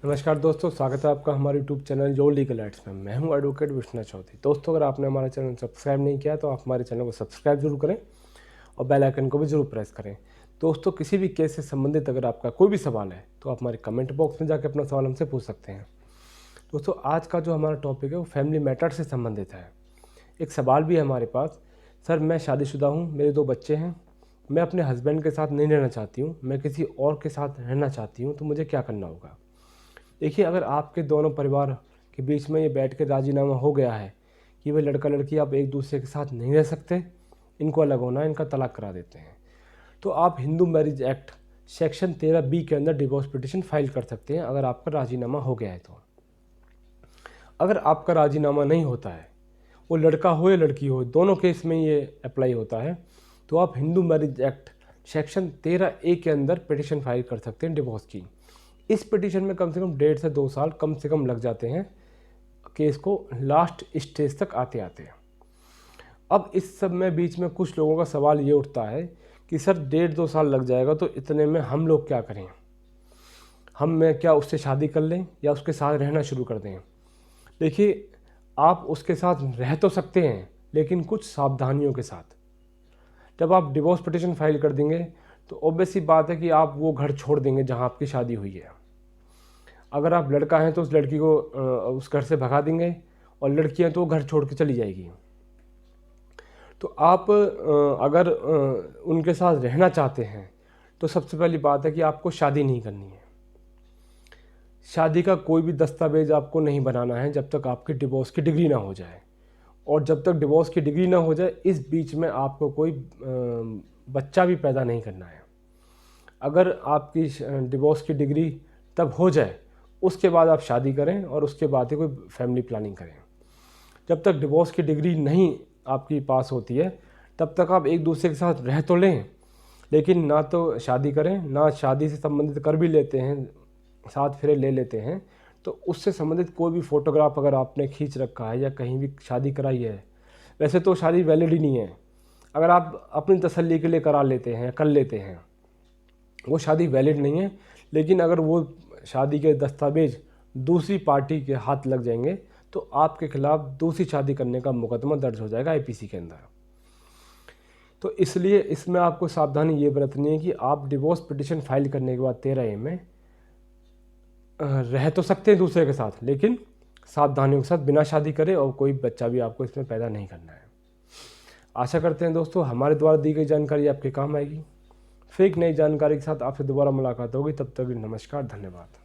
नमस्कार दोस्तों, स्वागत है आपका हमारे YouTube channel your legal aids में। मैं हूं एडवोकेट विष्णु चौधरी। दोस्तों, अगर आपने हमारा चैनल सब्सक्राइब नहीं किया तो आप हमारे चैनल को सब्सक्राइब जरूर करें और बेल आइकन को भी जरूर प्रेस करें। दोस्तों, किसी भी केस से संबंधित अगर आपका कोई भी सवाल है तो आप हमारे कमेंट बॉक्स में जाकर अपना सवाल हमसे पूछ सकते हैं। दोस्तों, आज का जो हमारा टॉपिक है वो फैमिली मैटर से संबंधित है। एक सवाल भी है हमारे पास। सर, मैं शादीशुदा हूँ, मेरे 2 बच्चे हैं, मैं अपने हस्बैंड के साथ नहीं रहना चाहती हूँ, मैं किसी और के साथ रहना चाहती हूँ, तो मुझे क्या करना होगा? देखिए, अगर आपके दोनों परिवार के बीच में ये बैठ के राजीनामा हो गया है कि वे लड़का लड़की आप एक दूसरे के साथ नहीं रह सकते, इनको अलग होना है, इनका तलाक करा देते हैं, तो आप Hindu marriage act section 13B के अंदर डिवोर्स पिटिशन फाइल कर सकते हैं अगर आपका राजीनामा हो गया है। तो अगर आपका राजीनामा नहीं होता है, वो लड़का हो या लड़की हो, दोनों केस में ये अप्लाई होता है, तो आप Hindu marriage act section 13A के अंदर पिटिशन फाइल कर सकते हैं डिवोर्स की। इस पिटीशन में कम से कम 1.5 से 2 साल कम से कम लग जाते हैं केस को लास्ट स्टेज तक आते आते। अब इस सब में बीच में कुछ लोगों का सवाल ये उठता है कि सर 1.5-2 साल लग जाएगा तो इतने में हम लोग क्या करें? मैं क्या उससे शादी कर लें या उसके साथ रहना शुरू कर दें? देखिए, आप उसके साथ रह तो सकते हैं, लेकिन कुछ सावधानियों के साथ। जब आप डिवोर्स पिटीशन फाइल कर देंगे तो ऑब्वियस सी बात है कि आप वो घर छोड़ देंगे जहाँ आपकी शादी हुई है। अगर आप लड़का हैं तो उस लड़की को उस घर से भगा देंगे, और लड़की हैं तो वो घर छोड़ के चली जाएगी। तो आप अगर उनके साथ रहना चाहते हैं तो सबसे पहली बात है कि आपको शादी नहीं करनी है। शादी का कोई भी दस्तावेज आपको नहीं बनाना है जब तक आपकी डिवोर्स की डिग्री ना हो जाए, और जब तक डिवोर्स की डिग्री ना हो जाए इस बीच में आपको कोई बच्चा भी पैदा नहीं करना है। अगर आपकी डिवोर्स की डिग्री तब हो जाए, उसके बाद आप शादी करें और उसके बाद ही कोई फैमिली प्लानिंग करें। जब तक डिवोर्स की डिग्री नहीं आपकी पास होती है तब तक आप एक दूसरे के साथ रह तो लें, लेकिन ना तो शादी करें, ना शादी से संबंधित कर भी लेते हैं, साथ फेरे ले लेते हैं तो उससे संबंधित कोई भी फ़ोटोग्राफ अगर आपने खींच रखा है या कहीं भी शादी कराई है, वैसे तो शादी वैलिड ही नहीं है। अगर आप अपनी तसल्ली के लिए करा लेते हैं, कर लेते हैं, वो शादी वैलिड नहीं है। लेकिन अगर वो शादी के दस्तावेज दूसरी पार्टी के हाथ लग जाएंगे तो आपके खिलाफ दूसरी शादी करने का मुकदमा दर्ज हो जाएगा आईपीसी के अंदर। तो इसलिए इसमें आपको सावधानी ये बरतनी है कि आप डिवोर्स पिटिशन फाइल करने के बाद 13A में रह तो सकते हैं दूसरे के साथ, लेकिन सावधानियों के साथ बिना शादी करे, और कोई बच्चा भी आपको इसमें पैदा नहीं करना है। आशा करते हैं दोस्तों हमारे द्वारा दी गई जानकारी आपके काम आएगी। फिर एक नई जानकारी के साथ आपसे दोबारा मुलाकात होगी। तब तक नमस्कार, धन्यवाद।